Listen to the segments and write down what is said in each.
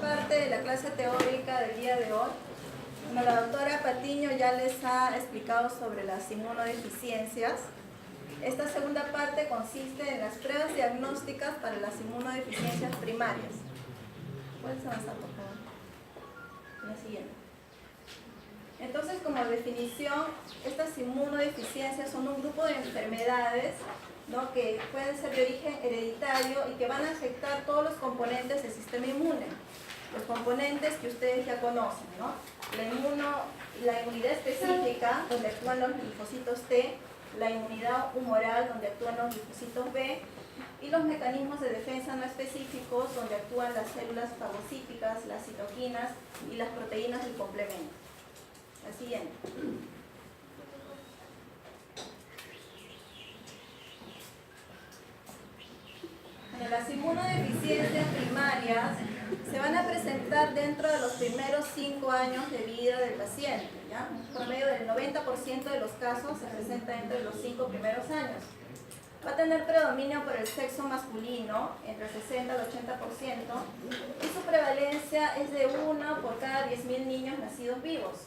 parte de la clase teórica del día de hoy. Como la doctora Patiño ya les ha explicado sobre las inmunodeficiencias, esta segunda parte consiste en las pruebas diagnósticas para las inmunodeficiencias primarias. ¿Puedes avanzar, por favor? La siguiente. Entonces, como definición, estas inmunodeficiencias son un grupo de enfermedades, ¿no?, que pueden ser de origen hereditario y que van a afectar todos los componentes del sistema inmune. Los componentes que ustedes ya conocen, ¿no? La inmunidad específica, donde actúan los linfocitos T, la inmunidad humoral, donde actúan los linfocitos B, y los mecanismos de defensa no específicos, donde actúan las células fagocíticas, las citoquinas y las proteínas del complemento. La siguiente. Bueno, las inmunodeficiencias primarias se van a presentar dentro de los primeros 5 años de vida del paciente, ¿ya? Un promedio del 90% de los casos se presenta dentro de los 5 primeros años. Va a tener predominio por el sexo masculino, entre el 60 al 80%, y su prevalencia es de 1 por cada 10.000 niños nacidos vivos.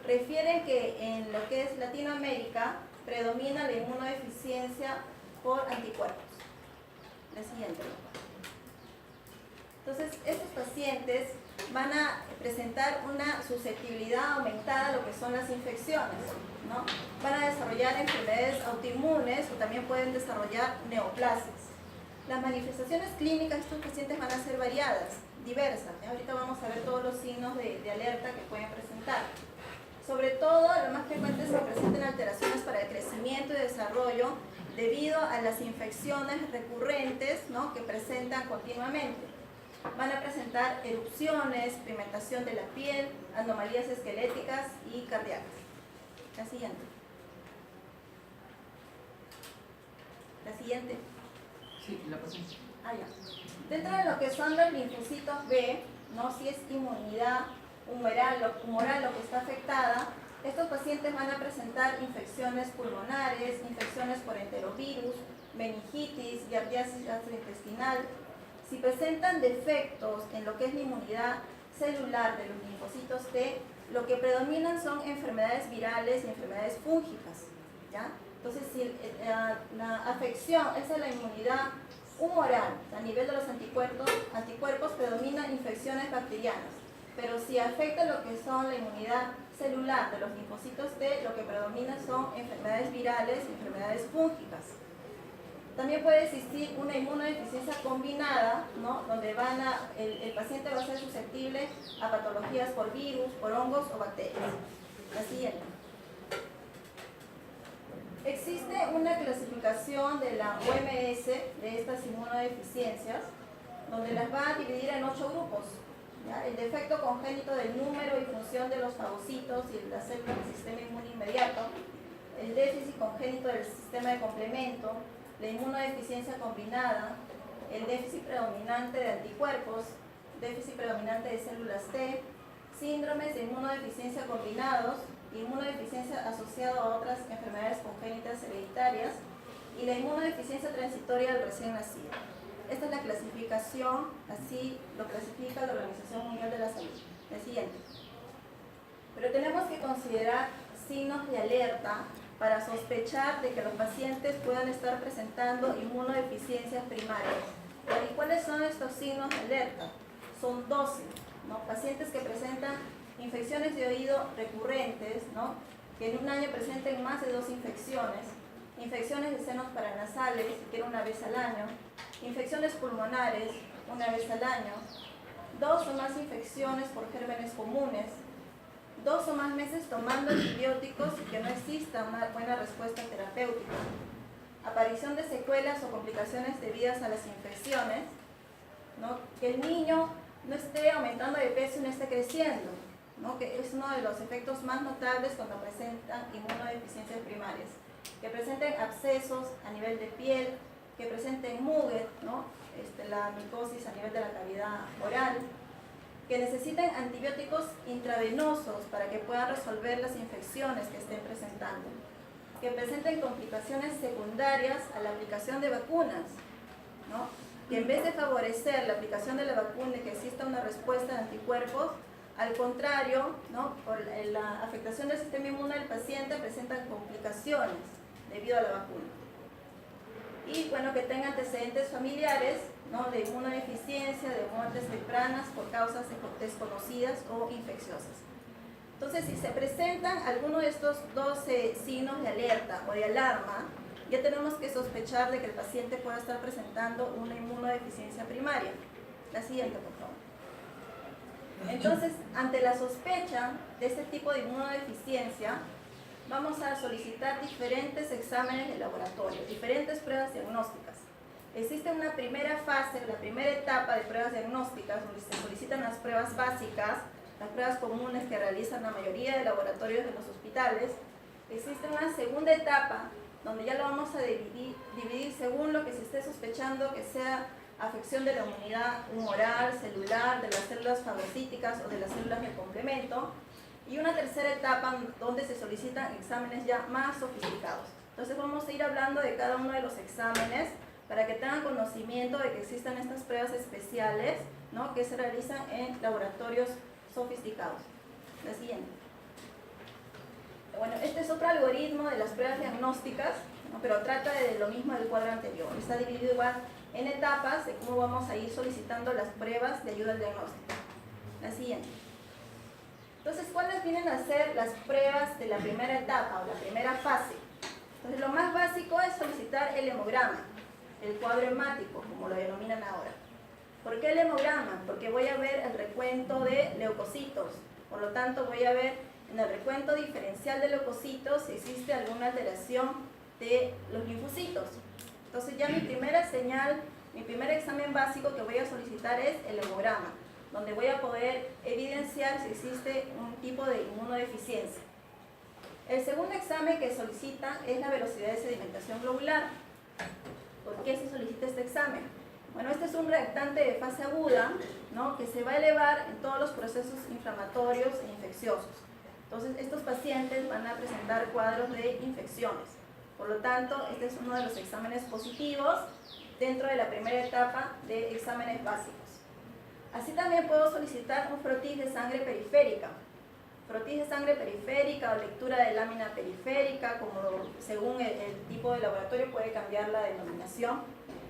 Refieren que en lo que es Latinoamérica predomina la inmunodeficiencia por anticuerpos. La siguiente. Entonces, estos pacientes van a presentar una susceptibilidad aumentada a lo que son las infecciones, ¿no? Van a desarrollar enfermedades autoinmunes o también pueden desarrollar neoplasias. Las manifestaciones clínicas de estos pacientes van a ser variadas, diversas, ¿ya? Ahorita vamos a ver todos los signos de alerta que pueden presentar. Sobre todo, lo más frecuente es que presenten alteraciones para el crecimiento y desarrollo debido a las infecciones recurrentes, ¿no?, que presentan continuamente. Van a presentar erupciones, pigmentación de la piel, anomalías esqueléticas y cardíacas. La siguiente. La siguiente. Sí, la pasé. Ah, ya. Dentro de lo que son los linfocitos B, ¿no?, si es inmunidad humoral lo que está afectada, estos pacientes van a presentar infecciones pulmonares, infecciones por enterovirus, meningitis, giardiasis gastrointestinal. Si presentan defectos en lo que es la inmunidad celular de los linfocitos T, lo que predominan son enfermedades virales y enfermedades fúngicas, ¿ya? Entonces, si la afección es de la inmunidad humoral, a nivel de los anticuerpos predominan infecciones bacterianas. Pero si afecta lo que son la inmunidad celular de los linfocitos T, lo que predomina son enfermedades virales y enfermedades fúngicas. También puede existir una inmunodeficiencia combinada, ¿no?, donde el paciente va a ser susceptible a patologías por virus, por hongos o bacterias. La siguiente. Existe una clasificación de la OMS de estas inmunodeficiencias, donde las va a dividir en 8 grupos. ¿Ya? El defecto congénito del número y función de los fagocitos y de las células del sistema inmune inmediato, el déficit congénito del sistema de complemento, la inmunodeficiencia combinada, el déficit predominante de anticuerpos, déficit predominante de células T, síndromes de inmunodeficiencia combinados, inmunodeficiencia asociada a otras enfermedades congénitas hereditarias y la inmunodeficiencia transitoria del recién nacido. Esta es la clasificación, así lo clasifica la Organización Mundial de la Salud. La siguiente. Pero tenemos que considerar signos de alerta para sospechar de que los pacientes puedan estar presentando inmunodeficiencias primarias. ¿Y cuáles son estos signos de alerta? Son 12, ¿no? Pacientes que presentan infecciones de oído recurrentes, ¿no?, que en un año presenten más de 2 infecciones, infecciones de senos paranasales, que una vez al año, infecciones pulmonares, una vez al año, 2 o más infecciones por gérmenes comunes, 2 o más meses tomando antibióticos y que no exista una buena respuesta terapéutica, aparición de secuelas o complicaciones debidas a las infecciones, ¿no?, que el niño no esté aumentando de peso y no esté creciendo, ¿no?, que es uno de los efectos más notables cuando presentan inmunodeficiencias primarias, que presenten abscesos a nivel de piel, que presenten muget, ¿no?, la micosis a nivel de la cavidad oral, que necesiten antibióticos intravenosos para que puedan resolver las infecciones que estén presentando, que presenten complicaciones secundarias a la aplicación de vacunas, ¿no?, que en vez de favorecer la aplicación de la vacuna y que exista una respuesta de anticuerpos, al contrario, ¿no? Por la afectación del sistema inmune del paciente presentan complicaciones debido a la vacuna. Y bueno, que tenga antecedentes familiares, ¿no? De inmunodeficiencia, de muertes tempranas por causas desconocidas o infecciosas. Entonces, si se presentan alguno de estos 12 signos de alerta o de alarma, ya tenemos que sospechar de que el paciente pueda estar presentando una inmunodeficiencia primaria. La siguiente, por favor. Entonces, ante la sospecha de este tipo de inmunodeficiencia, vamos a solicitar diferentes exámenes de laboratorio, diferentes pruebas diagnósticas. Existe una primera fase, la primera etapa de pruebas diagnósticas, donde se solicitan las pruebas básicas, las pruebas comunes que realizan la mayoría de laboratorios de los hospitales. Existe una segunda etapa, donde ya lo vamos a dividir según lo que se esté sospechando que sea afección de la inmunidad humoral, celular, de las células fagocíticas o de las células de complemento. Y una tercera etapa donde se solicitan exámenes ya más sofisticados. Entonces vamos a ir hablando de cada uno de los exámenes para que tengan conocimiento de que existen estas pruebas especiales, ¿no? Que se realizan en laboratorios sofisticados. La siguiente. Bueno, este es otro algoritmo de las pruebas diagnósticas, ¿no? Pero trata de lo mismo del cuadro anterior. Está dividido igual en etapas de cómo vamos a ir solicitando las pruebas de ayuda al diagnóstico. La siguiente. Entonces, ¿cuáles vienen a ser las pruebas de la primera etapa o la primera fase? Entonces, lo más básico es solicitar el hemograma, el cuadro hemático, como lo denominan ahora. ¿Por qué el hemograma? Porque voy a ver el recuento de leucocitos. Por lo tanto, voy a ver en el recuento diferencial de leucocitos si existe alguna alteración de los linfocitos. Entonces, ya mi primera señal, mi primer examen básico que voy a solicitar es el hemograma, donde voy a poder evidenciar si existe un tipo de inmunodeficiencia. El segundo examen que solicita es la velocidad de sedimentación globular. ¿Por qué se solicita este examen? Bueno, este es un reactante de fase aguda, ¿no? Que se va a elevar en todos los procesos inflamatorios e infecciosos. Entonces, estos pacientes van a presentar cuadros de infecciones. Por lo tanto, este es uno de los exámenes positivos dentro de la primera etapa de exámenes básicos. Así también puedo solicitar un frotis de sangre periférica. Frotis de sangre periférica o lectura de lámina periférica, como según el tipo de laboratorio puede cambiar la denominación.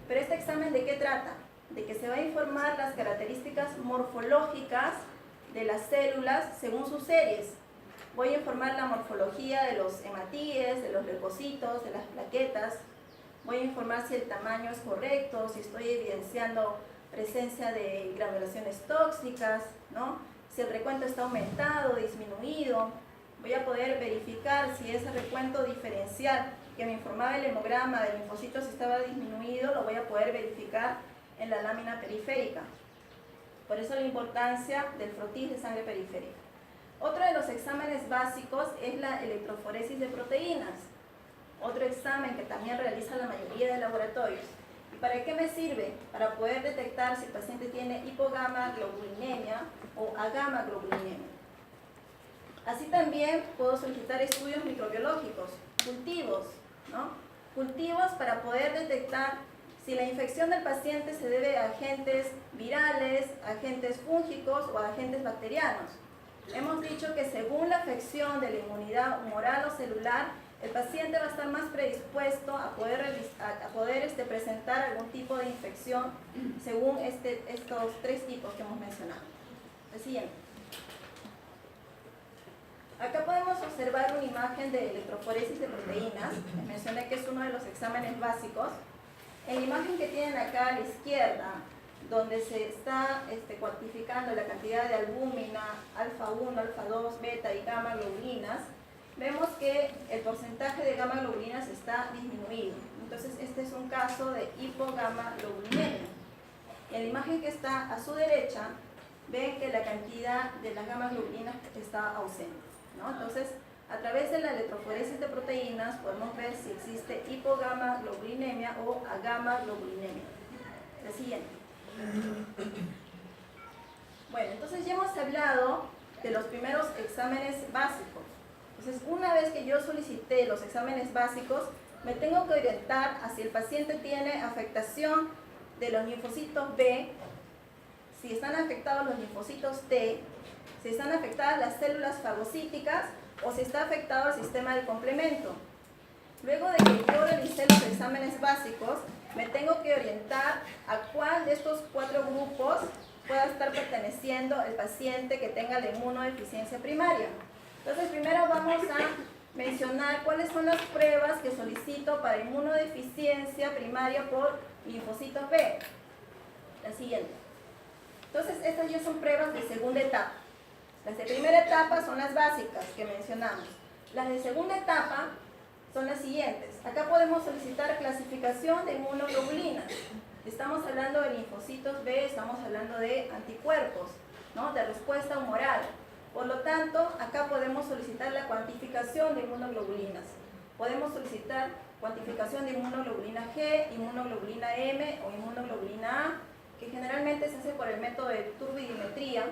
Pero este examen, ¿de qué trata? De que se va a informar las características morfológicas de las células según sus series. Voy a informar la morfología de los hematíes, de los leucocitos, de las plaquetas. Voy a informar si el tamaño es correcto, si estoy evidenciando presencia de granulaciones tóxicas, ¿no? Si el recuento está aumentado, disminuido. Voy a poder verificar si ese recuento diferencial que me informaba el hemograma de linfocitos estaba disminuido, lo voy a poder verificar en la lámina periférica. Por eso la importancia del frotis de sangre periférica. Otro de los exámenes básicos es la electroforesis de proteínas. Otro examen que también realiza la mayoría de laboratorios. ¿Y para qué me sirve? Para poder detectar si el paciente tiene hipogamaglobulinemia o agamaglobulinemia. Así también puedo solicitar estudios microbiológicos, cultivos, ¿no? Cultivos para poder detectar si la infección del paciente se debe a agentes virales, agentes fúngicos o a agentes bacterianos. Hemos dicho que según la afección de la inmunidad humoral o celular, el paciente va a estar más predispuesto a poder presentar algún tipo de infección según estos tres tipos que hemos mencionado. El siguiente. Acá podemos observar una imagen de electroforesis de proteínas. Les mencioné que es uno de los exámenes básicos. En la imagen que tienen acá a la izquierda, donde se está cuantificando la cantidad de albúmina, alfa 1, alfa 2, beta y gamma globulinas, vemos que el porcentaje de gamma globulinas está disminuido. Entonces, este es un caso de hipogamaglobulinemia. En la imagen que está a su derecha, ven que la cantidad de las gamma globulinas está ausente, ¿no? Entonces, a través de la electroforesis de proteínas podemos ver si existe hipogamaglobulinemia o agamaglobulinemia. El siguiente. Bueno, entonces ya hemos hablado de los primeros exámenes básicos. Entonces, una vez que yo solicité los exámenes básicos, me tengo que orientar a si el paciente tiene afectación de los linfocitos B, si están afectados los linfocitos T, si están afectadas las células fagocíticas o si está afectado el sistema del complemento. Luego de que yo realicé los exámenes básicos, me tengo que orientar a cuál de estos 4 grupos pueda estar perteneciendo el paciente que tenga la inmunodeficiencia primaria. Entonces, primero vamos a mencionar cuáles son las pruebas que solicito para inmunodeficiencia primaria por linfocitos B. La siguiente. Entonces, estas ya son pruebas de segunda etapa. Las de primera etapa son las básicas que mencionamos. Las de segunda etapa son las siguientes. Acá podemos solicitar clasificación de inmunoglobulinas. Estamos hablando de linfocitos B, estamos hablando de anticuerpos, ¿no? De respuesta humoral. Por lo tanto, acá podemos solicitar la cuantificación de inmunoglobulinas. Podemos solicitar cuantificación de inmunoglobulina G, inmunoglobulina M o inmunoglobulina A, que generalmente se hace por el método de turbidimetría.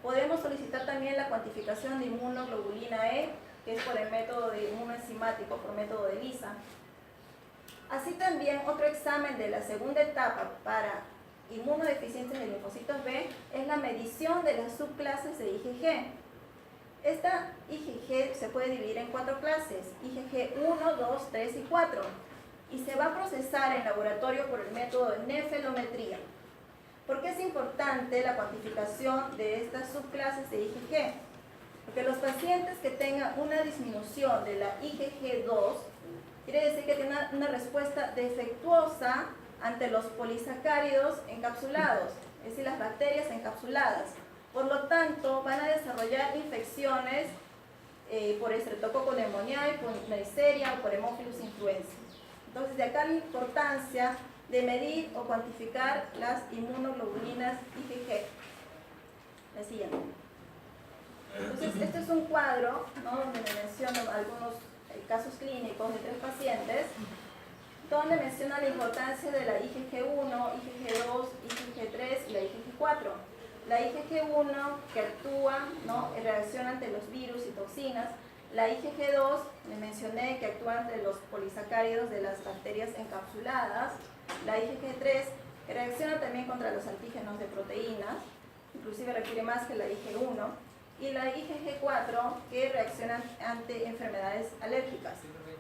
Podemos solicitar también la cuantificación de inmunoglobulina E, que es por el método de inmunoenzimático, por método de ELISA. Así también, otro examen de la segunda etapa para inmunodeficiencias de linfocitos B es la medición de las subclases de IgG. Esta IgG se puede dividir en 4 clases, IgG 1, 2, 3 y 4, y se va a procesar en laboratorio por el método de nefelometría. ¿Por qué es importante la cuantificación de estas subclases de IgG? Porque los pacientes que tengan una disminución de la IgG2, quiere decir que tienen una respuesta defectuosa ante los polisacáridos encapsulados, es decir, las bacterias encapsuladas. Por lo tanto, van a desarrollar infecciones por Streptococcus pneumoniae, por Neisseria o por Haemophilus influenzae. Entonces, de acá la importancia de medir o cuantificar las inmunoglobulinas IgG. La siguiente. Entonces, este es un cuadro, ¿no?, donde me menciono algunos casos clínicos de 3 pacientes, donde menciona la importancia de la IgG1, IgG2, IgG3 y la IgG4. La IgG1 que actúa, ¿no?, en reacción ante los virus y toxinas. La IgG2, le mencioné, que actúa ante los polisacáridos de las bacterias encapsuladas. La IgG3 que reacciona también contra los antígenos de proteínas, inclusive requiere más que la IgG1. Y la IgG4 que reacciona ante enfermedades alérgicas.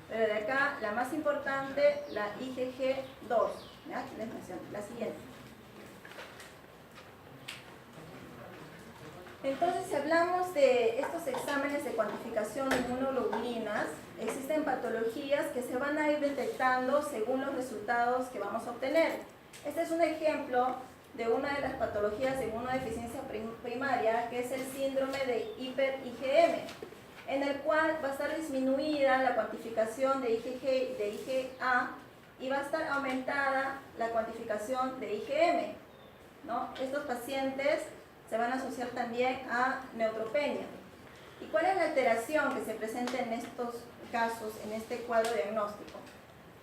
Pero de acá, la más importante, la IgG2. ¿Ya? Les menciono. La siguiente. Entonces, si hablamos de estos exámenes de cuantificación de inmunoglobulinas, existen patologías que se van a ir detectando según los resultados que vamos a obtener. Este es un ejemplo de una de las patologías de inmunodeficiencia primaria, que es el síndrome de hiper-IgM, en el cual va a estar disminuida la cuantificación de IgG y de IgA y va a estar aumentada la cuantificación de IgM, ¿no? Estos pacientes se van a asociar también a neutropenia. ¿Y cuál es la alteración que se presenta en estos casos, en este cuadro diagnóstico?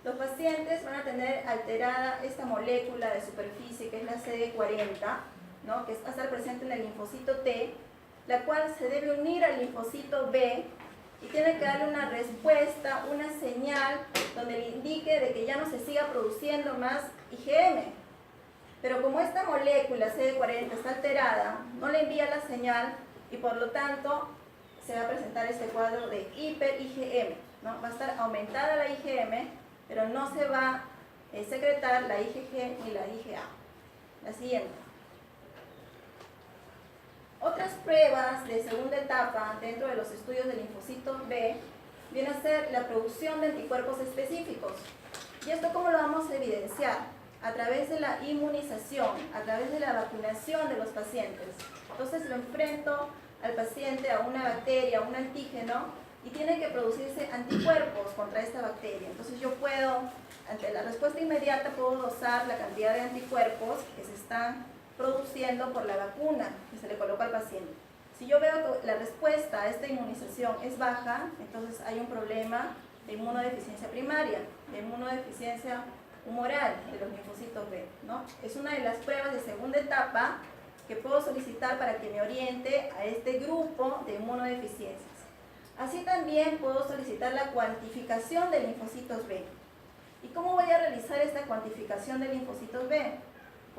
Los pacientes van a tener alterada esta molécula de superficie, que es la CD40, ¿no?, que va a estar presente en el linfocito T, la cual se debe unir al linfocito B y tiene que darle una respuesta, una señal, donde le indique de que ya no se siga produciendo más IgM. Pero como esta molécula CD40 está alterada, no le envía la señal y por lo tanto se va a presentar este cuadro de hiper-IgM, ¿no? Va a estar aumentada la IgM, pero no se va a secretar la IgG ni la IgA. La siguiente. Otras pruebas de segunda etapa dentro de los estudios de linfocitos B viene a ser la producción de anticuerpos específicos. ¿Y esto cómo lo vamos a evidenciar? A través de la inmunización, a través de la vacunación de los pacientes. Entonces lo enfrento al paciente a una bacteria, a un antígeno, y tiene que producirse anticuerpos contra esta bacteria. Entonces yo puedo, ante la respuesta inmediata, puedo dosar la cantidad de anticuerpos que se están produciendo por la vacuna que se le coloca al paciente. Si yo veo que la respuesta a esta inmunización es baja, entonces hay un problema de inmunodeficiencia primaria, de inmunodeficiencia humoral de los linfocitos B, ¿no? Es una de las pruebas de segunda etapa que puedo solicitar para que me oriente a este grupo de inmunodeficiencias. Así también puedo solicitar la cuantificación de linfocitos B. ¿Y cómo voy a realizar esta cuantificación de linfocitos B?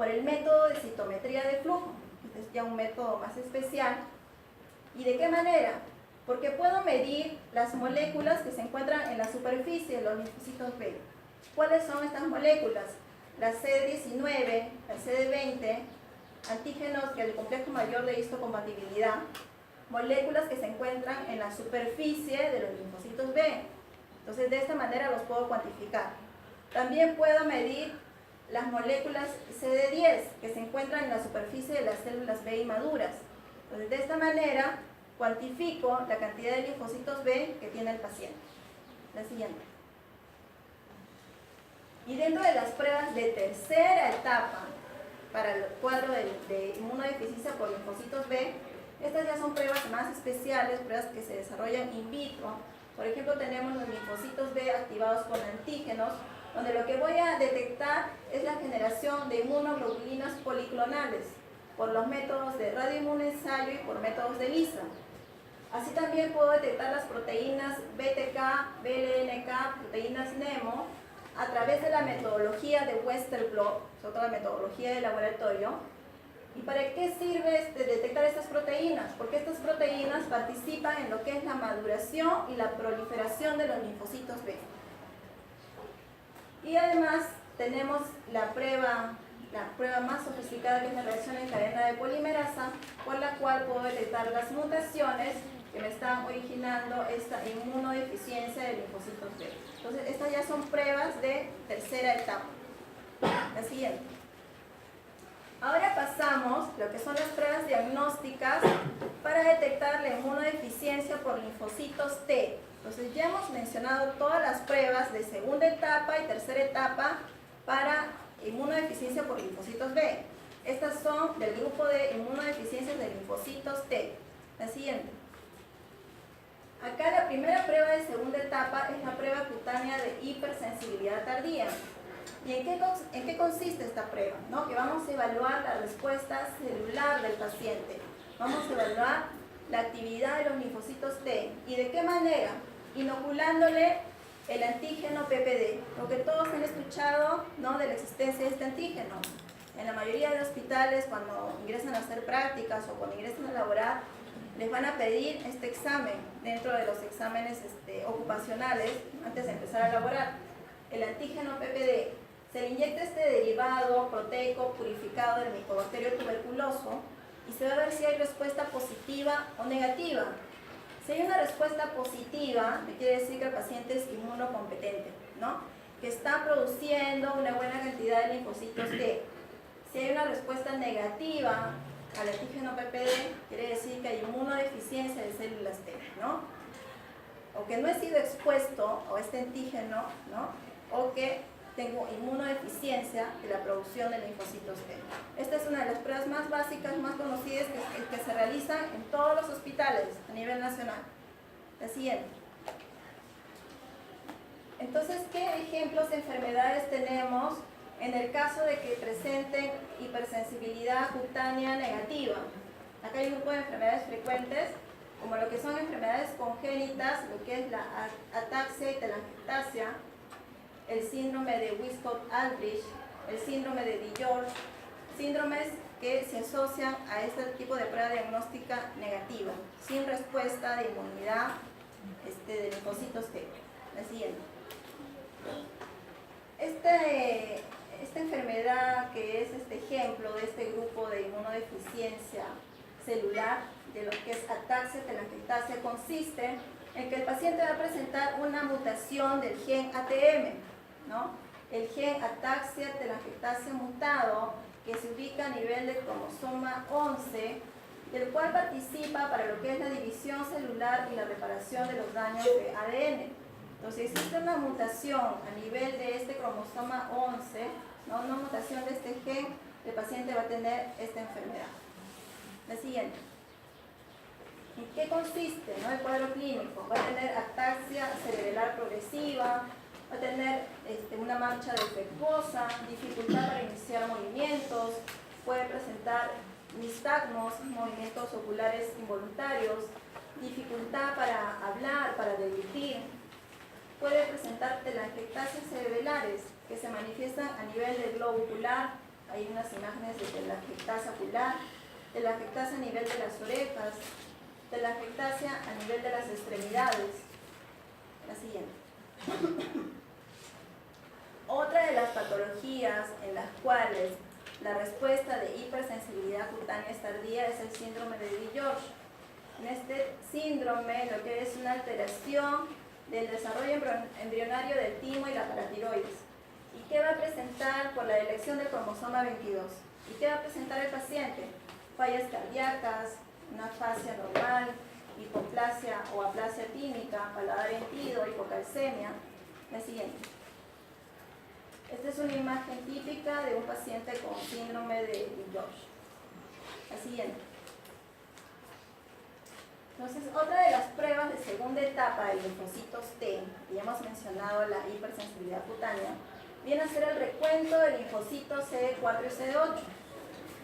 por el método de citometría de flujo. Este es ya un método más especial. ¿Y de qué manera? Porque puedo medir las moléculas que se encuentran en la superficie de los linfocitos B. ¿Cuáles son estas moléculas? La CD19, la CD20, antígenos del complejo mayor de histocompatibilidad, moléculas que se encuentran en la superficie de los linfocitos B. Entonces, de esta manera los puedo cuantificar. También puedo medir las moléculas CD10 que se encuentran en la superficie de las células B inmaduras. Entonces, de esta manera cuantifico la cantidad de linfocitos B que tiene el paciente. La siguiente. Y dentro de las pruebas de tercera etapa para el cuadro de inmunodeficiencia por linfocitos B, estas ya son pruebas más especiales, pruebas que se desarrollan in vitro. Por ejemplo, tenemos los linfocitos B activados con antígenos, donde lo que voy a detectar es la generación de inmunoglobulinas policlonales por los métodos de radioinmunoensayo y por métodos de ELISA. Así también puedo detectar las proteínas BTK, BLNK, proteínas NEMO, a través de la metodología de Westerblot, es otra metodología de laboratorio. ¿Y para qué sirve detectar estas proteínas? Porque estas proteínas participan en lo que es la maduración y la proliferación de los linfocitos B. Y además tenemos la prueba más sofisticada, que es la reacción en cadena de polimerasa, por la cual puedo detectar las mutaciones que me están originando esta inmunodeficiencia de linfocitos B. Entonces, estas ya son pruebas de tercera etapa. La siguiente. Ahora pasamos a lo que son las pruebas diagnósticas para detectar la inmunodeficiencia por linfocitos T. Entonces, ya hemos mencionado todas las pruebas de segunda etapa y tercera etapa para inmunodeficiencia por linfocitos B. Estas son del grupo de inmunodeficiencias de linfocitos T. La siguiente. Acá la primera prueba de segunda etapa es la prueba cutánea de hipersensibilidad tardía. ¿Y en qué consiste esta prueba? ¿No? Que vamos a evaluar la respuesta celular del paciente. Vamos a evaluar la actividad de los linfocitos T. ¿Y de qué manera? Inoculándole el antígeno PPD. Lo que todos han escuchado, ¿no?, de la existencia de este antígeno. En la mayoría de hospitales, cuando ingresan a hacer prácticas o cuando ingresan a laborar, les van a pedir este examen dentro de los exámenes ocupacionales antes de empezar a laborar. El antígeno PPD. Se le inyecta este derivado proteico purificado del Mycobacterium tuberculoso y se va a ver si hay respuesta positiva o negativa. Si hay una respuesta positiva, me quiere decir que el paciente es inmunocompetente, ¿no?, que está produciendo una buena cantidad de linfocitos T. Si hay una respuesta negativa al antígeno PPD, quiere decir que hay inmunodeficiencia de células T, ¿no?, o que no he sido expuesto a este antígeno, ¿no?, o que tengo inmunodeficiencia de la producción de linfocitos T. Esta es una de las pruebas más básicas, más conocidas que se realizan en todos los hospitales a nivel nacional. La siguiente. Entonces, ¿qué ejemplos de enfermedades tenemos en el caso de que presenten hipersensibilidad cutánea negativa? Acá hay un grupo de enfermedades frecuentes, como lo que son enfermedades congénitas, lo que es la ataxia y telangiectasia, el síndrome de Wiskott-Aldrich, el síndrome de Di-George, síndromes que se asocian a este tipo de prueba diagnóstica negativa, sin respuesta de inmunidad de linfocitos T. La siguiente. Esta enfermedad, que es este ejemplo de este grupo de inmunodeficiencia celular, de lo que es ataxia telangiectasia, consiste en que el paciente va a presentar una mutación del gen ATM, ¿no? El gen ataxia telangiectasia mutado, que se ubica a nivel del cromosoma 11, del cual participa para lo que es la división celular y la reparación de los daños de ADN. Entonces, existe una mutación a nivel de este cromosoma 11, ¿no?, una mutación de este gen, el paciente va a tener esta enfermedad. La siguiente. ¿En qué consiste, ¿no?, el cuadro clínico? Va a tener ataxia cerebral progresiva, va a tener una marcha defectuosa, dificultad para iniciar movimientos, puede presentar nistagmos, movimientos oculares involuntarios, dificultad para hablar, para deglutir, puede presentar telangiectasias cerebrales que se manifiestan a nivel del globo ocular, hay unas imágenes de telangiectasia ocular, telangiectasia a nivel de las orejas, telangiectasia a nivel de las extremidades. La siguiente. Otra de las patologías en las cuales la respuesta de hipersensibilidad cutánea es tardía es el síndrome de Di-George. En este síndrome lo que es una alteración del desarrollo embrionario del timo y la paratiroides. ¿Y qué va a presentar por la elección del cromosoma 22? ¿Y qué va a presentar el paciente? Fallas cardíacas, una afasia normal, hipoplasia o aplasia tímica, paladar hendido, hipocalcemia. La siguiente. Esta es una imagen típica de un paciente con síndrome de Di-George. La siguiente. Entonces, otra de las pruebas de segunda etapa de linfocitos T, que ya hemos mencionado la hipersensibilidad cutánea, viene a ser el recuento de linfocitos CD4 y CD8.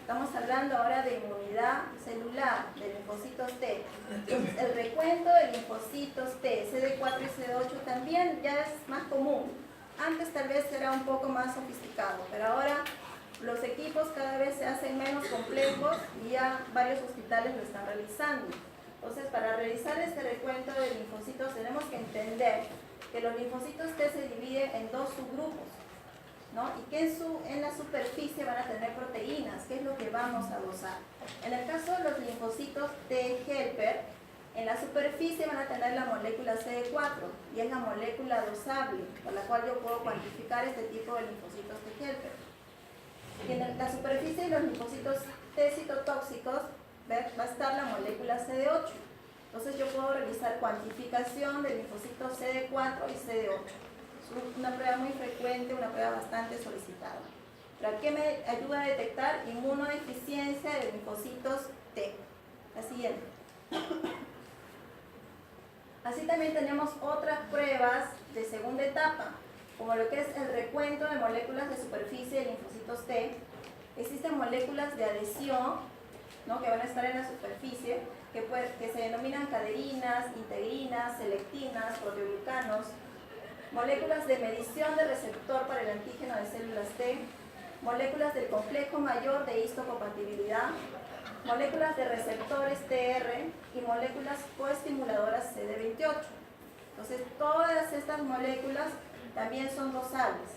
Estamos hablando ahora de inmunidad celular, de linfocitos T. Entonces, el recuento de linfocitos T, CD4 y CD8 también ya es más común. Antes tal vez era un poco más sofisticado, pero ahora los equipos cada vez se hacen menos complejos y ya varios hospitales lo están realizando. Entonces, para realizar este recuento de linfocitos tenemos que entender que los linfocitos T se dividen en dos subgrupos, ¿no? Y que en la superficie van a tener proteínas, que es lo que vamos a dosar. En el caso de los linfocitos T helper, en la superficie van a tener la molécula CD4 y es la molécula dosable, por la cual yo puedo cuantificar este tipo de linfocitos T helper. Y en la superficie de los linfocitos T citotóxicos va a estar la molécula CD8. Entonces yo puedo realizar cuantificación de linfocitos CD4 y CD8. Es una prueba muy frecuente, una prueba bastante solicitada. ¿Para qué me ayuda a detectar inmunodeficiencia de linfocitos T? La siguiente. Así también tenemos otras pruebas de segunda etapa, como lo que es el recuento de moléculas de superficie de linfocitos T. Existen moléculas de adhesión, ¿no?, que van a estar en la superficie, que se denominan caderinas, integrinas, selectinas, proteoglucanos, moléculas de medición de receptor para el antígeno de células T, moléculas del complejo mayor de histocompatibilidad, moléculas de receptores TR y moléculas coestimuladoras CD28. Entonces, todas estas moléculas también son dosables.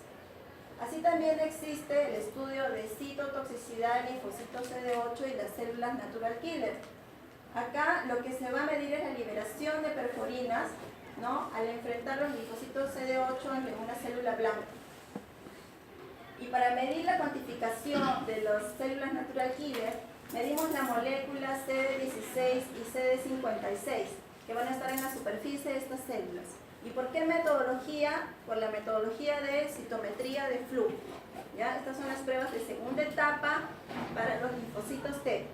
Así también existe el estudio de citotoxicidad de linfocitos CD8 y las células natural killer. Acá lo que se va a medir es la liberación de perforinas, ¿no?, al enfrentar los linfocitos CD8 en una célula blanca. Y para medir la cuantificación de las células natural killer, medimos la molécula CD16 y CD56, que van a estar en la superficie de estas células. ¿Y por qué metodología? Por la metodología de citometría de flujo. ¿Ya? Estas son las pruebas de segunda etapa para los linfocitos T.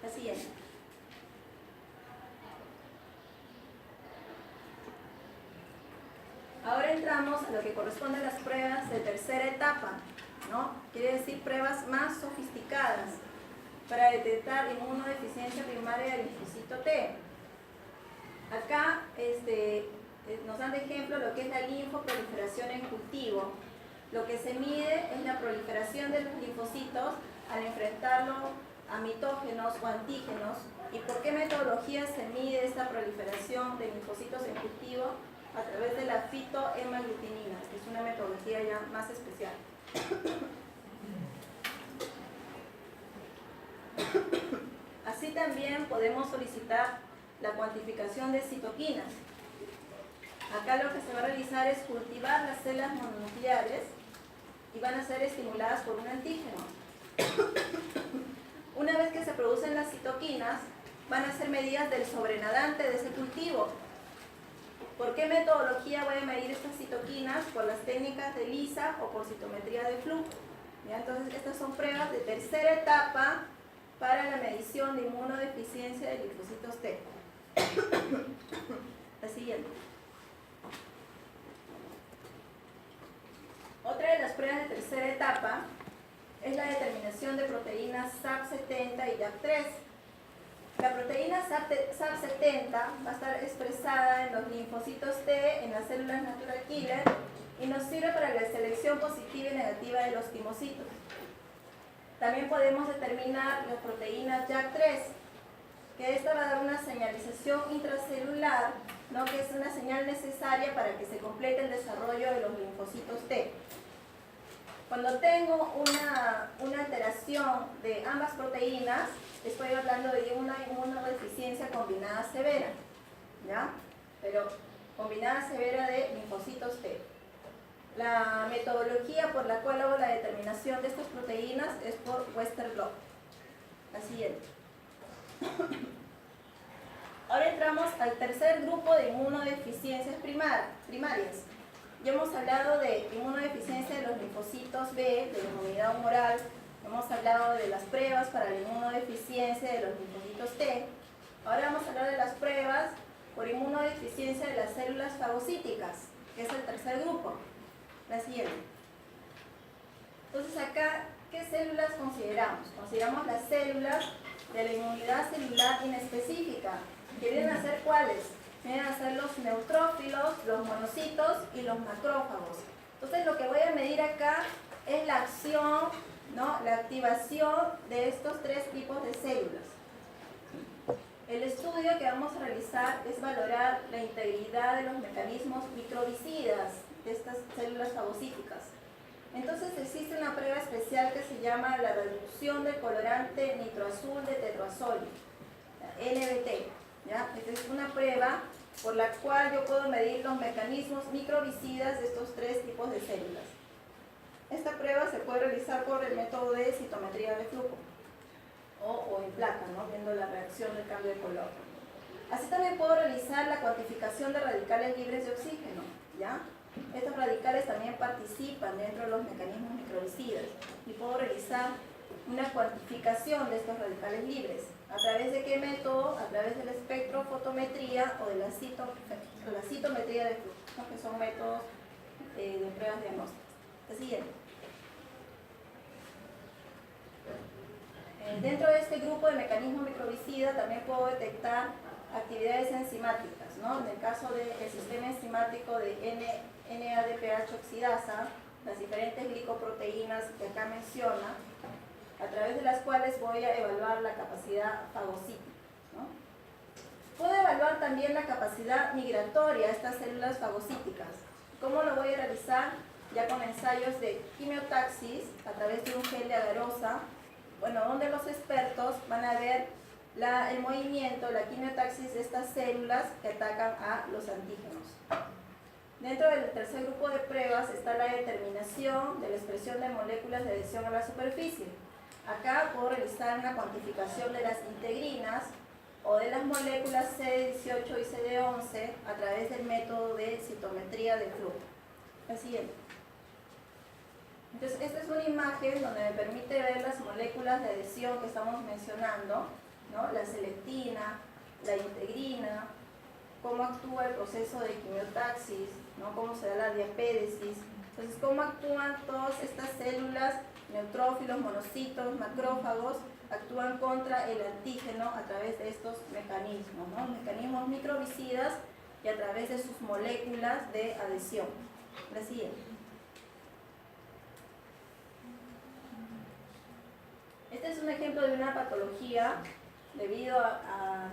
La siguiente. Ahora entramos a lo que corresponde a las pruebas de tercera etapa, ¿no? Quiere decir pruebas más sofisticadas para detectar inmunodeficiencia primaria del linfocito T. Acá nos dan de ejemplo lo que es la linfoproliferación en cultivo. Lo que se mide es la proliferación de los linfocitos al enfrentarlo a mitógenos o antígenos. ¿Y por qué metodología se mide esta proliferación de linfocitos en cultivo? A través de la fitohemaglutinina, que es una metodología ya más especial. Así también podemos solicitar la cuantificación de citoquinas. Acá lo que se va a realizar es cultivar las células mononucleares y van a ser estimuladas por un antígeno. Una vez que se producen las citoquinas, van a ser medidas del sobrenadante de ese cultivo. ¿Por qué metodología voy a medir estas citoquinas? Por las técnicas de ELISA o por citometría de flujo. ¿Ya? Entonces, estas son pruebas de tercera etapa para la medición de inmunodeficiencia de linfocitos T. La siguiente. Otra de las pruebas de tercera etapa es la determinación de proteínas SAP70 y JAK3. La proteína SAP70 va a estar expresada en los linfocitos T, en las células natural killer y nos sirve para la selección positiva y negativa de los quimocitos. También podemos determinar las proteínas JAK3, que esta va a dar una señalización intracelular, ¿no? Que es una señal necesaria para que se complete el desarrollo de los linfocitos T. Cuando tengo una alteración de ambas proteínas, estoy hablando de una inmunodeficiencia combinada severa, ¿ya? Pero combinada severa de linfocitos T. La metodología por la cual hago la determinación de estas proteínas es por Western blot. La siguiente. Ahora entramos al tercer grupo de inmunodeficiencias primarias. Ya hemos hablado de inmunodeficiencia de los linfocitos B, de la inmunidad humoral. Hemos hablado de las pruebas para la inmunodeficiencia de los linfocitos T. Ahora vamos a hablar de las pruebas por inmunodeficiencia de las células fagocíticas, que es el tercer grupo. La siguiente. Entonces acá, ¿qué células consideramos? Consideramos las células de la inmunidad celular inespecífica, que vienen a ser ¿cuáles? Vienen a ser los neutrófilos, los monocitos y los macrófagos. Entonces lo que voy a medir acá es la acción, ¿no? La activación de estos tres tipos de células. El estudio que vamos a realizar es valorar la integridad de los mecanismos microbicidas de estas células fagocíticas. Entonces existe una prueba especial que se llama la reducción del colorante nitroazul de tetrazoio, NBT, ¿ya? Esta es una prueba por la cual yo puedo medir los mecanismos microbicidas de estos tres tipos de células. Esta prueba se puede realizar por el método de citometría de flujo o en placa, ¿no? Viendo la reacción del cambio de color. Así también puedo realizar la cuantificación de radicales libres de oxígeno, ¿ya? Estos radicales también participan dentro de los mecanismos microbicidas y puedo realizar una cuantificación de estos radicales libres. ¿A través de qué método? A través de la espectrofotometría o de la citometría de flujo, que son métodos de pruebas diagnósticas. La siguiente. Dentro de este grupo de mecanismos microbicidas también puedo detectar actividades enzimáticas, ¿no? En el caso del sistema enzimático de NADPH oxidasa, las diferentes glicoproteínas que acá menciona, a través de las cuales voy a evaluar la capacidad fagocítica, ¿no? Puedo evaluar también la capacidad migratoria de estas células fagocíticas. ¿Cómo lo voy a realizar? Ya con ensayos de quimiotaxis a través de un gel de agarosa, bueno, donde los expertos van a ver el movimiento, la quimiotaxis de estas células que atacan a los antígenos. Dentro del tercer grupo de pruebas está la determinación de la expresión de moléculas de adhesión a la superficie. Acá puedo realizar una cuantificación de las integrinas o de las moléculas CD18 y CD11 a través del método de citometría de flujo. La siguiente. Entonces, esta es una imagen donde me permite ver las moléculas de adhesión que estamos mencionando, ¿no? La selectina, la integrina, cómo actúa el proceso de quimiotaxis, ¿no? Cómo se da la diapédesis. Entonces, cómo actúan todas estas células, neutrófilos, monocitos, macrófagos, actúan contra el antígeno a través de estos mecanismos, ¿no? Mecanismos microbicidas y a través de sus moléculas de adhesión. La siguiente. Este es un ejemplo de una patología debido a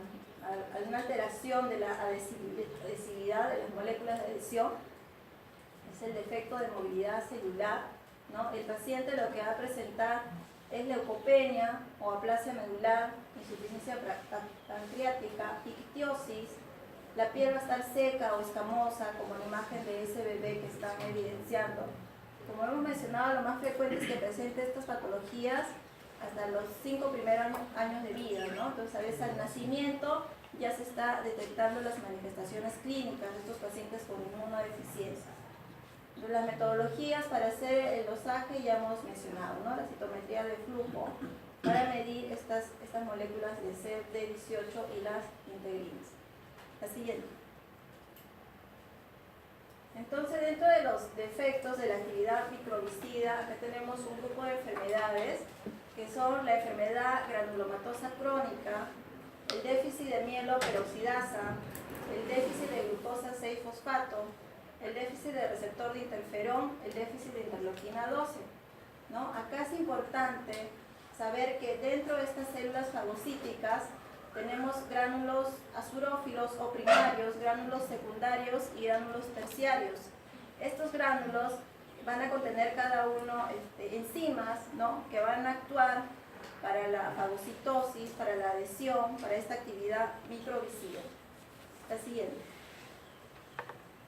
una alteración de la adhesividad de las moléculas de adhesión. Es el defecto de movilidad celular, ¿no? El paciente lo que va a presentar es leucopenia o aplasia medular, insuficiencia pancreática, ictiosis, la piel va a estar seca o escamosa, como la imagen de ese bebé que están evidenciando. Como hemos mencionado, lo más frecuente es que presente estas patologías hasta los 5 primeros años de vida, ¿no? Entonces, a veces al nacimiento ya se está detectando las manifestaciones clínicas de estos pacientes con inmunodeficiencia. Entonces, las metodologías para hacer el dosaje ya hemos mencionado, ¿no? La citometría de flujo para medir estas moléculas de CD18 y las integrinas. La siguiente. Entonces, dentro de los defectos de la actividad microbicida, acá tenemos un grupo de enfermedades que son la enfermedad granulomatosa crónica, el déficit de mieloperoxidasa, el déficit de glucosa 6-fosfato, el déficit de receptor de interferón, el déficit de interleuquina 12, ¿no? Acá es importante saber que dentro de estas células fagocíticas tenemos gránulos azurófilos o primarios, gránulos secundarios y gránulos terciarios. Estos gránulos van a contener cada uno enzimas, ¿no?, que van a actuar para la fagocitosis, para la adhesión, para esta actividad microvisiva. La siguiente.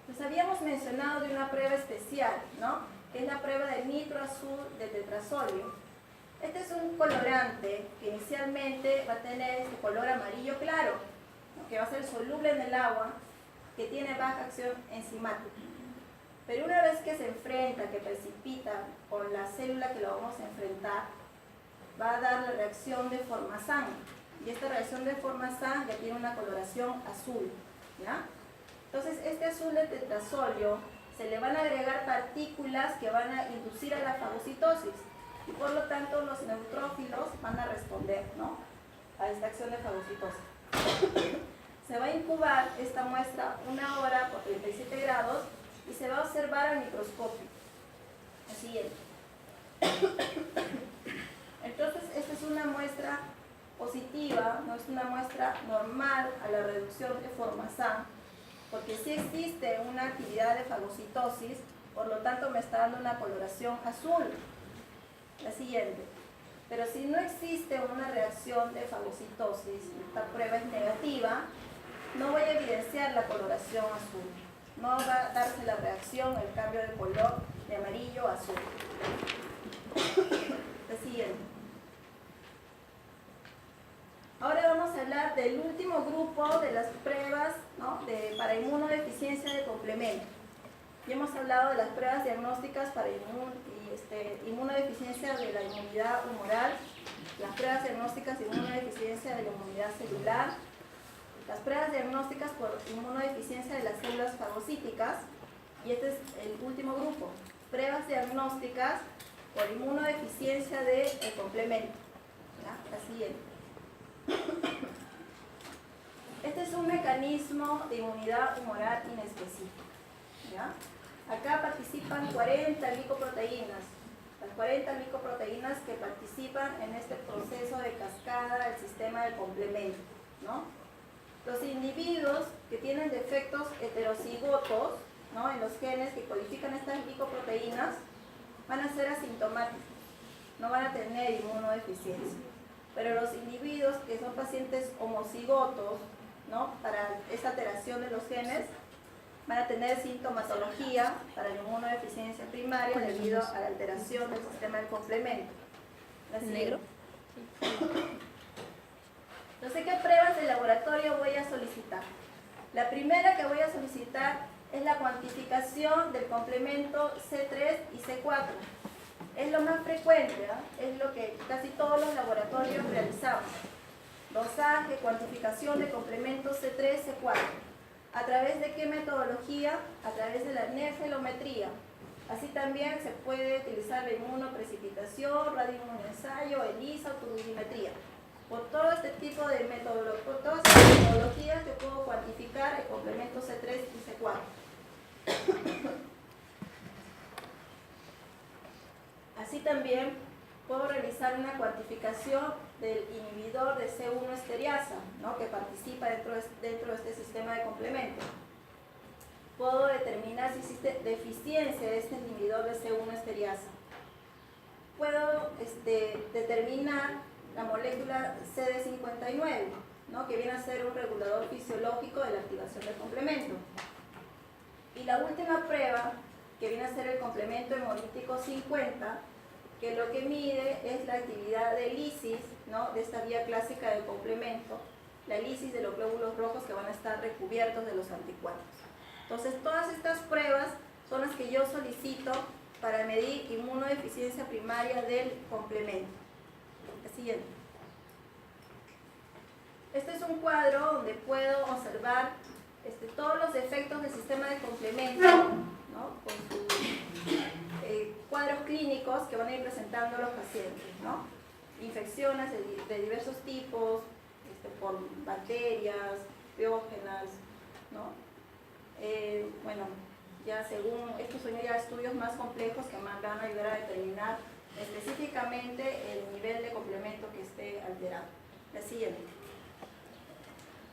Pues habíamos mencionado de una prueba especial, ¿no?, que es la prueba del nitro azul de tetrasodio. Este es un colorante que inicialmente va a tener este color amarillo claro, ¿no?, que va a ser soluble en el agua, que tiene baja acción enzimática. Pero una vez que se enfrenta, que precipita con la célula que lo vamos a enfrentar, va a dar la reacción de Formazan. Y esta reacción de Formazan ya tiene una coloración azul, ¿ya? Entonces, este azul de tetrasolio se le van a agregar partículas que van a inducir a la fagocitosis. Y por lo tanto, los neutrófilos van a responder, ¿no?, a esta acción de fagocitosis. Se va a incubar esta muestra 1 hora por 37 grados y se va a observar al microscopio. El siguiente. Entonces, esta es una muestra positiva, no es una muestra normal a la reducción de Formazan, porque sí existe una actividad de fagocitosis, por lo tanto me está dando una coloración azul. La siguiente. Pero si no existe una reacción de fagocitosis, esta prueba es negativa, no voy a evidenciar la coloración azul. No va a darse la reacción, el cambio de color de amarillo a azul. La siguiente. Ahora vamos a hablar del último grupo de las pruebas, ¿no?, para inmunodeficiencia de complemento. Ya hemos hablado de las pruebas diagnósticas para inmunodeficiencia de la inmunidad humoral, las pruebas diagnósticas de inmunodeficiencia de la inmunidad celular, las pruebas diagnósticas por inmunodeficiencia de las células fagocíticas, y este es el último grupo, pruebas diagnósticas por inmunodeficiencia del complemento. ¿Ya? La siguiente. Este es un mecanismo de inmunidad humoral inespecífica, ¿ya? Acá participan 40 glicoproteínas, las 40 glicoproteínas que participan en este proceso de cascada del sistema del complemento, ¿no? Los individuos que tienen defectos heterocigotos, ¿no?, en los genes que codifican estas glicoproteínas, van a ser asintomáticos, no van a tener inmunodeficiencia. Pero los individuos que son pacientes homocigotos, ¿no?, para esta alteración de los genes, van a tener sintomatología para la inmunodeficiencia primaria debido a la alteración del sistema del complemento. ¿Negro? Entonces, ¿qué pruebas de laboratorio voy a solicitar? La primera que voy a solicitar es la cuantificación del complemento C3 y C4. Es lo más frecuente, ¿eh? Es lo que casi todos los laboratorios realizamos. Dosaje, cuantificación de complementos C3, C4. ¿A través de qué metodología? A través de la nefelometría. Así también se puede utilizar la inmunoprecipitación, radioinmunoensayo, ELISA o turbidimetría. Por todo este tipo de metodologías, por todas estas metodologías yo puedo cuantificar el complemento C3 y C4. Así también puedo realizar una cuantificación del inhibidor de C1 esteriasa, ¿no?, que participa dentro de este sistema de complemento. Puedo determinar si existe deficiencia de este inhibidor de C1 esteriasa. Puedo determinar la molécula CD59, ¿no?, que viene a ser un regulador fisiológico de la activación del complemento. Y la última prueba, que viene a ser el complemento hemolítico 50, que lo que mide es la actividad de lisis, ¿no?, de esta vía clásica del complemento, la lisis de los glóbulos rojos que van a estar recubiertos de los anticuerpos. Entonces, todas estas pruebas son las que yo solicito para medir inmunodeficiencia primaria del complemento. El siguiente. Este es un cuadro donde puedo observar todos los efectos del sistema de complemento, ¿no?, con sus cuadros clínicos que van a ir presentando los pacientes, ¿no? Infecciones de diversos tipos, por bacterias, biógenas, ¿no? Bueno, ya según estos son ya estudios más complejos que van a ayudar a determinar específicamente el nivel de complemento que esté alterado. La siguiente.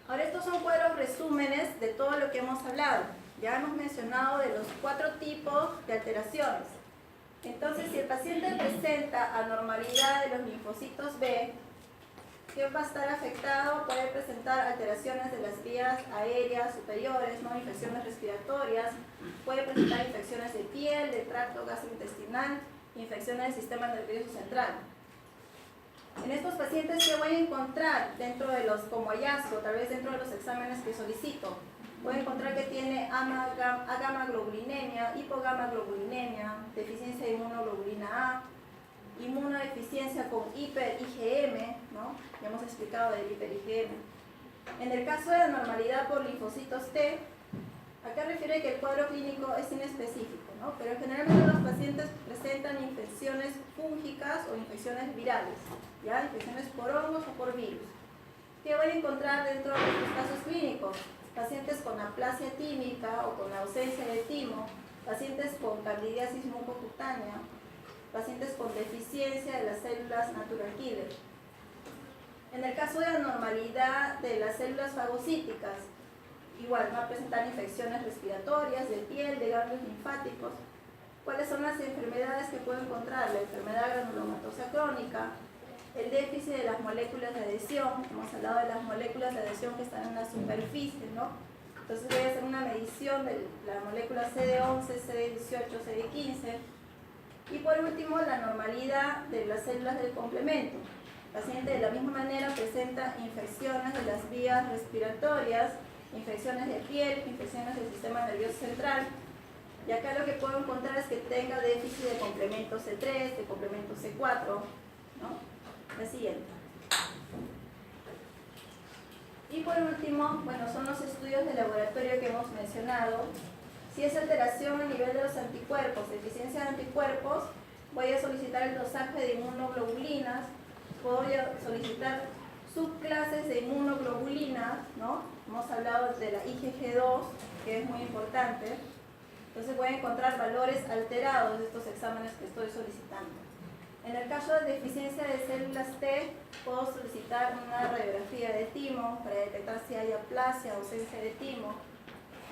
Ahora estos son cuadros resúmenes de todo lo que hemos hablado. Ya hemos mencionado de los 4 tipos de alteraciones. Entonces, si el paciente presenta anormalidad de los linfocitos B, que va a estar afectado, puede presentar alteraciones de las vías aéreas superiores, ¿no? Infecciones respiratorias, puede presentar infecciones de piel, de tracto gastrointestinal, infecciones del sistema nervioso central. En estos pacientes, ¿qué voy a encontrar dentro de los, como hallazgo, tal vez dentro de los exámenes que solicito? Voy a encontrar que tiene agamaglobulinemia, hipogamaglobulinemia, deficiencia de inmunoglobulina A, inmunodeficiencia con hiper-IgM, ¿no? Ya hemos explicado del hiper-IgM. En el caso de anormalidad por linfocitos T, acá refiere que el cuadro clínico es inespecífico, ¿no? Pero generalmente los pacientes presentan infecciones fúngicas o infecciones virales, ¿ya? Infecciones por hongos o por virus. ¿Qué voy a encontrar dentro de estos casos clínicos? Pacientes con aplasia tímica o con ausencia de timo, pacientes con candidiasis mucocutánea, pacientes con deficiencia de las células natural killer. En el caso de anormalidad de las células fagocíticas, igual va a presentar infecciones respiratorias, de piel, de ganglios linfáticos. ¿Cuáles son las enfermedades que puedo encontrar? La enfermedad granulomatosa crónica, el déficit de las moléculas de adhesión. Hemos hablado de las moléculas de adhesión que están en la superficie, ¿no? Entonces voy a hacer una medición de la molécula CD11, CD18, CD15. Y por último, la normalidad de las células del complemento. El paciente de la misma manera presenta infecciones de las vías respiratorias, infecciones de piel, infecciones del sistema nervioso central. Y acá lo que puedo encontrar es que tenga déficit de complemento C3, de complemento C4, ¿no? La siguiente. Y por último, bueno, son los estudios de laboratorio que hemos mencionado. Si es alteración a nivel de los anticuerpos, deficiencia de anticuerpos, voy a solicitar el dosaje de inmunoglobulinas, voy a solicitar subclases de inmunoglobulinas, ¿no? Hemos hablado de la IgG2, que es muy importante. Entonces voy a encontrar valores alterados de estos exámenes que estoy solicitando. En el caso de deficiencia de células T, puedo solicitar una radiografía de timo para detectar si hay aplasia o ausencia de timo.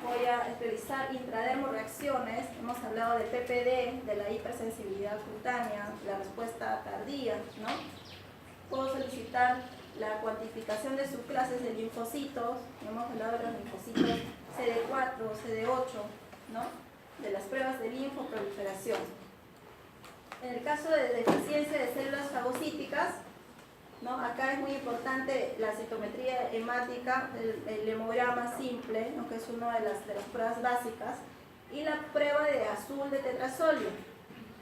Voy a realizar intradermorreacciones, hemos hablado de PPD, de la hipersensibilidad cutánea, la respuesta tardía, ¿no? Puedo solicitar la cuantificación de subclases de linfocitos, hemos hablado de los linfocitos CD4 o CD8, ¿no? De las pruebas de linfoproliferación. En el caso de deficiencia de células fagocíticas, ¿no? Acá es muy importante la citometría hemática, el hemograma simple, ¿no? Que es una de las pruebas básicas, y la prueba de azul de tetrasolio.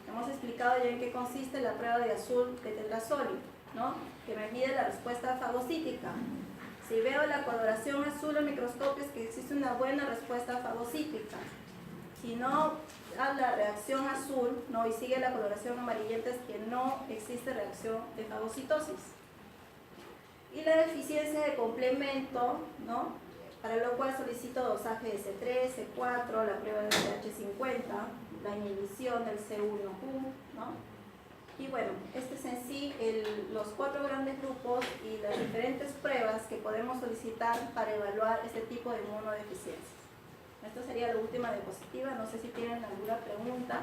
Hemos explicado ya en qué consiste la prueba de azul de tetrasolio, ¿no? Que me mide la respuesta fagocítica. Si veo la coloración azul al microscopio es que existe una buena respuesta fagocítica. Si no la reacción azul, ¿no? Y sigue la coloración amarillenta, es que no existe reacción de fagocitosis. Y la deficiencia de complemento, ¿no? Para lo cual solicito dosaje de C3, C4, la prueba de CH50, la inhibición del C1Q, ¿no? Y bueno, este es en sí los 4 grandes grupos y las diferentes pruebas que podemos solicitar para evaluar este tipo de inmunodeficiencias. Esta sería la última diapositiva, no sé si tienen alguna pregunta.